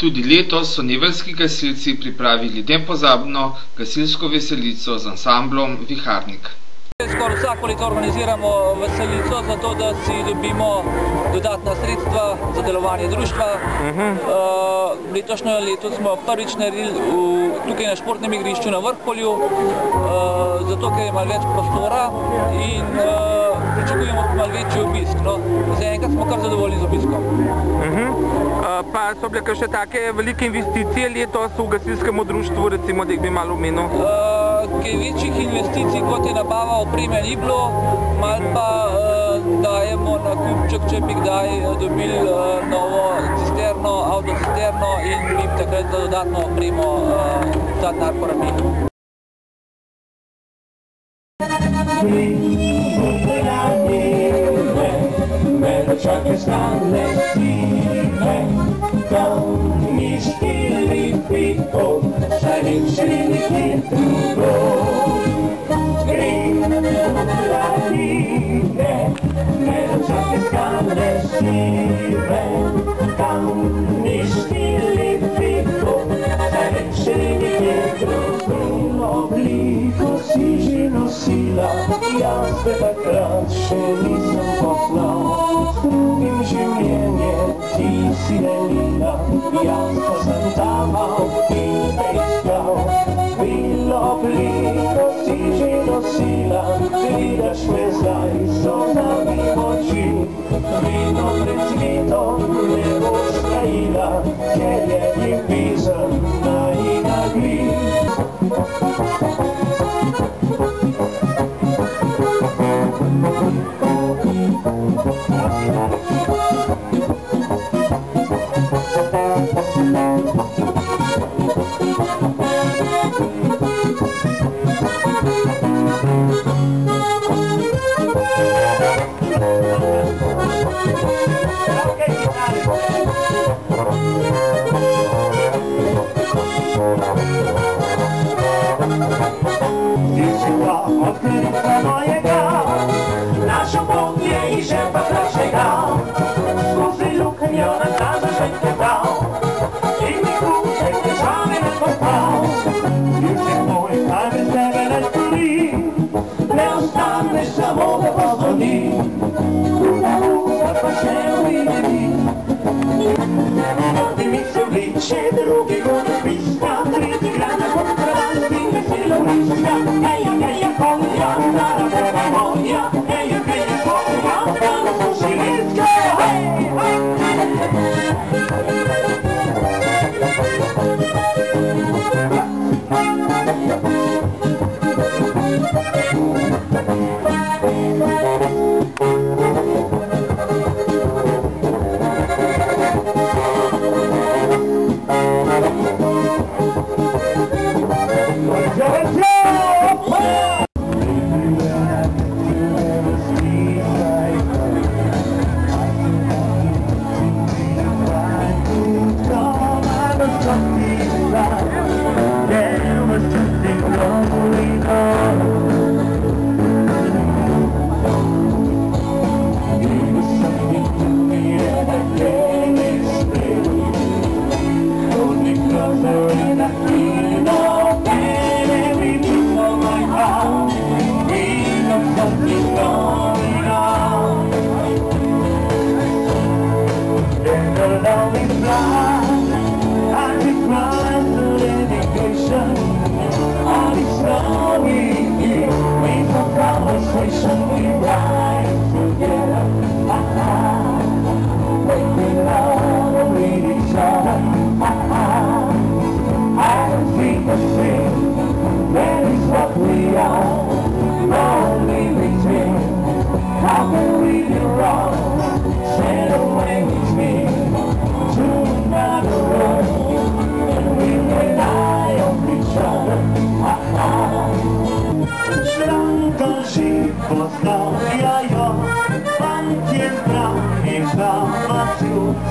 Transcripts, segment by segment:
Tudi letos so neveljski gasilci pripravili nepozabno gasilsko veselico z ansamblom Viharnik. Skoraj vsako leto organiziramo veselico, zato da si dobimo dodatna sredstva za delovanje društva. Letošnje leto smo prvič naredili tukaj na športnem igrišču na Vrhpolju, zato ker je malo več prostora in pričakujemo malo večji obisk. Zaenkrat smo kar zadovoljni z obiskom. Pa so bile kakšne take velike investicije letos v gasilskemu društvu, recimo, da jih bi malo omenil? Kaj večjih investicij, kot je nabava opreme, ni bilo, malo pa dajemo na kupček, če bi kdaj dobili novo cisterno, avtocisterno in bi takrat za dodatno opremo ta denar porabili. Jaz te takrat še nisem poznal, s drugim življenje ti si delila, jaz pa sem tamal in te iskal. Bilo obliko si že nosila, vidiš me zdaj, so nami oči, vedno pred cvetom ne boš tajila, ker je ljubezen najina glih. Odkrytka mojega, naszą podnię i rzepa naszego, skórzy lukniona plaża rzekę dał, i mi kłódek wyżamy na kopał. Już jak mój kamień tego na skóri, nieustanny samochód pozwoli, kurwa się uwinęli. Ty mi się liczy, drugiego spiska, trzeci grana kontrabandy, weselo liczka, eja, konia, nara prawa moja, eja, konia, nara musiliczka, hej,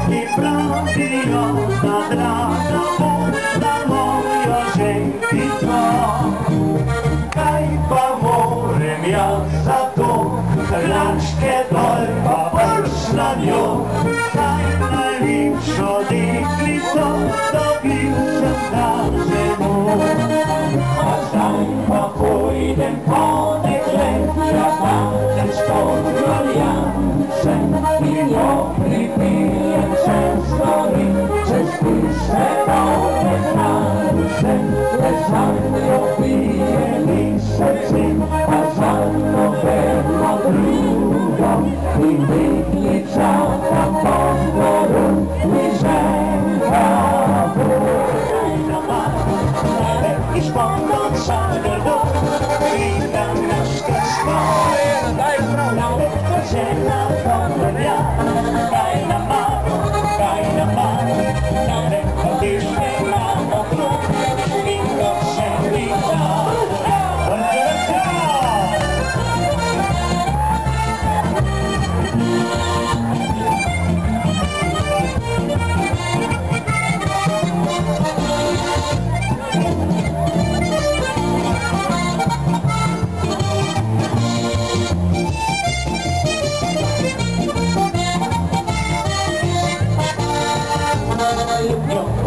i prawiła nadrada na moja żeńtitwa. Kaj pa morem ja za to, lačke dol pa vrš na njo, kaj najljubšo deklico.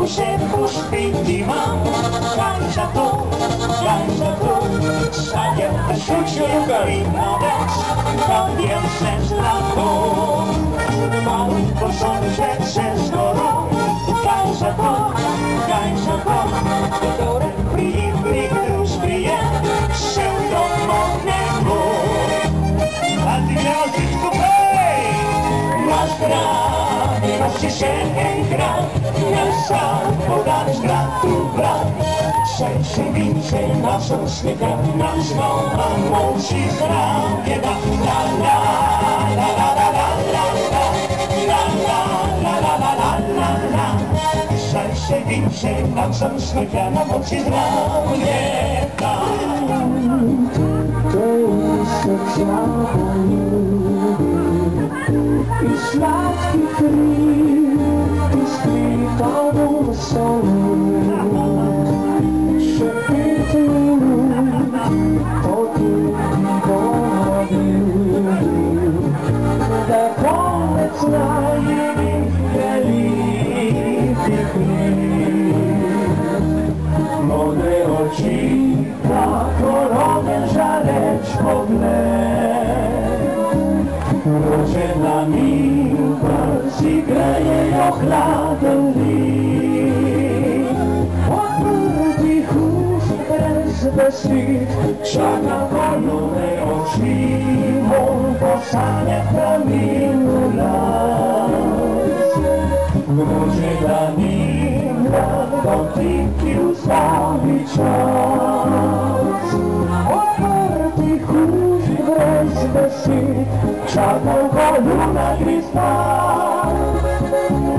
že ušpiti imam, kaj za to, sadjem te šučujem vidno več, kadjem se zlato. Malinko sonce se zgoro, kaj za to, ktore prikrył szpije, się domov nebo. A ty grał wszystko hej, nasz brat, masz się enkrat, sam podać bratu brat. Szerszy wincie naszą śmiechę, nam znowa moci zdrowie da. La la la la la la la la la la la la la la la. Szerszy wincie naszą śmiechę, nam moci zdrowie da. To jest i sladki chleb, i splikał solu. Szepty da koniec na jej wielki chleb. Modre oczy na koronę żareć pogled. Roże dla miłka zigreje ochladem lit. Odmrti chóz bez świt, czarna kolumny oczy, mą posanie promieniu las. Roże dla miłka dotyki ustawi czas. Odmrti chóz bez świt, czarną kolumna gwizdła.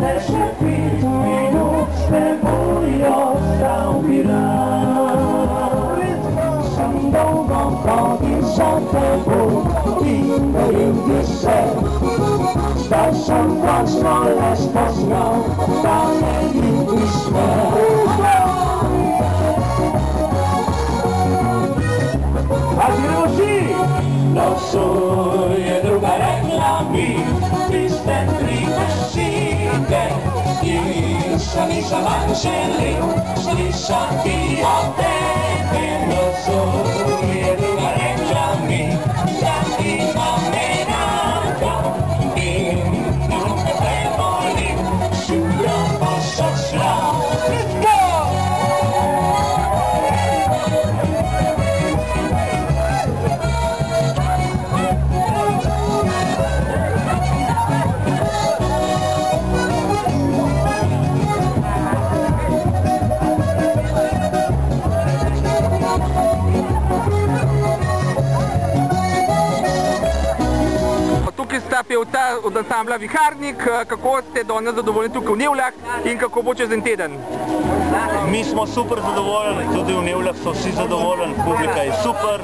Leży pitu minut, stebują stał Som någon tagit som tempo in och in i sig. Stad som var snarlöst på snö, dagen in i snö. Losuje druga reklami, pisten trivesike. I sam Angeli, slyšam ti o tebe. Losuje druga reklami, da imam menaka. I te volim, šuplja pošačla. Sta pevca od ansambla Viharnik, kako ste danes zadovoljni tukaj v Nevljah in kako bo čez en teden? Mi smo super zadovoljni, tudi v Nevljah so vsi zadovoljni, publika je super,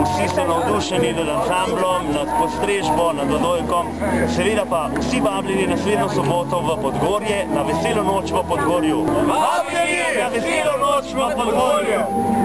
vsi so navdušeni nad ansamblom, nad postrežbo, nad odojkom, seveda pa vsi vabljeni naslednjo soboto v Podgorje, na veselo noč v Podgorju. Vabljeni na veselo noč v Podgorju!